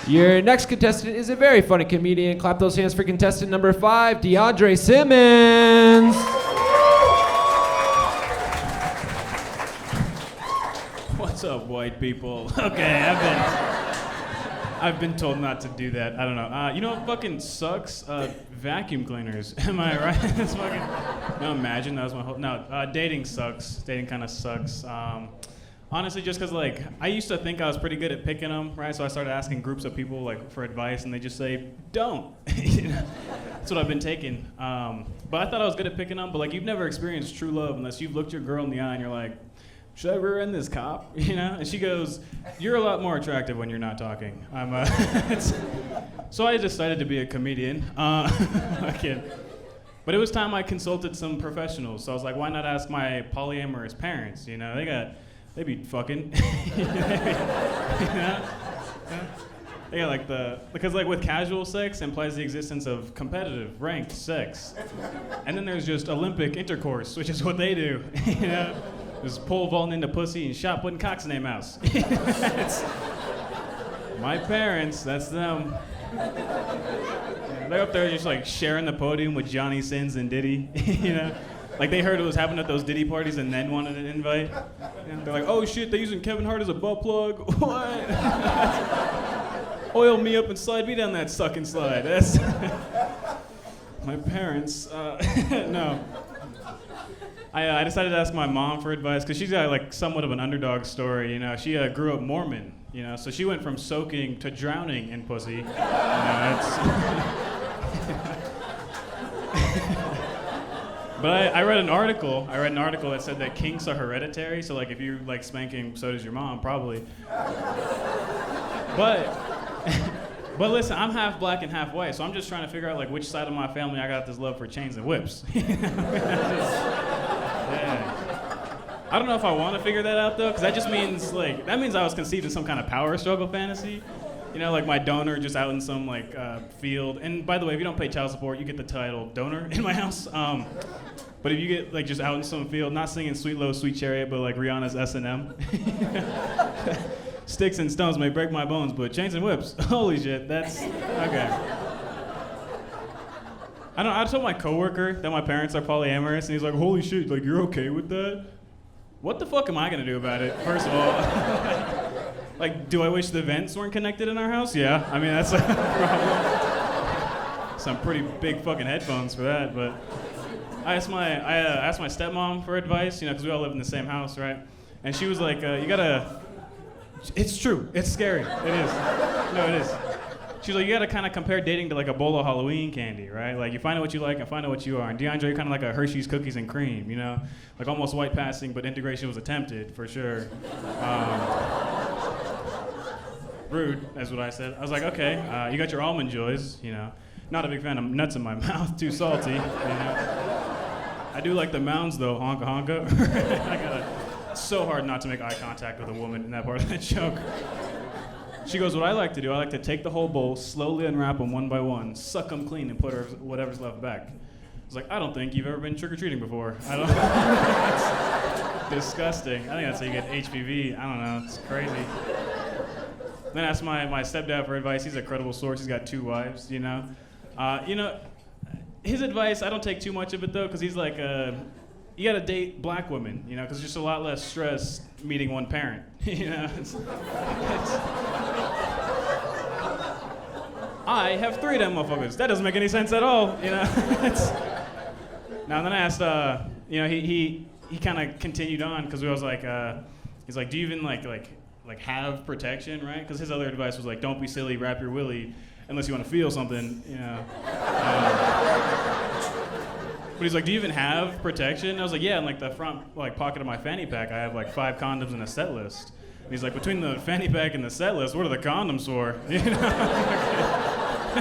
Your next contestant is a very funny comedian. Clap those hands for contestant number 5, Deandre Simmons. What's up, white people? Okay, I've been told not to do that. I don't know. You know what fucking sucks? Vacuum cleaners. Am I right? It's fucking. No, imagine that was my whole. No, dating sucks. Dating kind of sucks. Honestly, just because, like, I used to think I was pretty good at picking them, right? So I started asking groups of people, like, for advice, and they just say, don't. You know? That's what I've been taking. But I thought I was good at picking them, but, like, you've never experienced true love unless you've looked your girl in the eye and you're like, should I rear end this cop? You know? And she goes, you're a lot more attractive when you're not talking. So I decided to be a comedian. I kid. But it was time I consulted some professionals. So I was like, why not ask my polyamorous parents? You know, they be fucking. You know? They got like because like with casual sex implies the existence of competitive, ranked sex. And then there's just Olympic intercourse, which is what they do. You know? Just pole vaulting into pussy and shot putting cocks in their mouths. My parents, that's them. Yeah, they're up there just like sharing the podium with Johnny Sins and Diddy. You know? Like they heard it was happening at those Diddy parties and then wanted an invite. You know? They're like, oh shit, they're using Kevin Hart as a butt plug? What? Oil me up and slide me down that sucking slide. That's my parents, no. I decided to ask my mom for advice because she's got like somewhat of an underdog story. You know, she grew up Mormon. You know, so she went from soaking to drowning in pussy. You know, But I read an article. That said that kinks are hereditary. So like if you like spanking, so does your mom probably. But listen, I'm half black and half white, so I'm just trying to figure out like which side of my family I got this love for chains and whips. Yeah. I don't know if I want to figure that out though, because that just means that means I was conceived in some kind of power struggle fantasy. You know, like my donor just out in some like field. And by the way, if you don't pay child support, you get the title donor in my house. But if you get like just out in some field, not singing Sweet Low Sweet Chariot, but like Rihanna's S&M. Sticks and stones may break my bones, but chains and whips, holy shit, that's okay. I told my coworker that my parents are polyamorous, and he's like, holy shit, like you're okay with that? What the fuck am I gonna do about it, first of all? Like, do I wish the vents weren't connected in our house? Yeah, I mean, that's a problem. Some pretty big fucking headphones for that, but I asked my stepmom for advice, you know, because we all live in the same house, right? And she was like, you gotta, it's true, it's scary, it is. No, it is. She's like, you gotta kind of compare dating to like a bowl of Halloween candy, right? Like you find out what you like and find out what you are. And Deandre, you're kind of like a Hershey's cookies and cream, you know? Like almost white passing, but integration was attempted, for sure. Rude, that's what I said. I was like, okay, you got your almond joys, you know. Not a big fan of nuts in my mouth, too salty, you know. I do like the mounds though, honka honka. It's so hard not to make eye contact with a woman in that part of that joke. She goes, what I like to do, I like to take the whole bowl, slowly unwrap them one by one, suck them clean, and put whatever's left back. I was like, I don't think you've ever been trick-or-treating before. I don't. That's disgusting. I think that's how you get HPV. I don't know. It's crazy. Then I asked my stepdad for advice. He's a credible source. He's got 2 wives, you know. His advice, I don't take too much of it, though, because he's like, you got to date black women, you know, because there's just a lot less stress meeting one parent, you know. I have 3 of them motherfuckers. That doesn't make any sense at all, you know. Now, and then I asked, you know, he kind of continued on, because we was like, he's like, do you even like have protection, right? Because his other advice was like, don't be silly, wrap your willy, unless you want to feel something, you know. But he's like, do you even have protection? And I was like, yeah, in like the front like pocket of my fanny pack, I have like 5 condoms and a set list. And he's like, between the fanny pack and the set list, what are the condoms for? You know?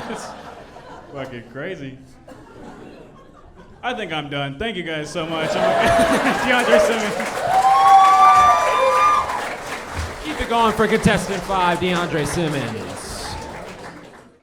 It's fucking crazy. I think I'm done. Thank you guys so much. Deandre Simmons. Keep it going for contestant 5, Deandre Simmons.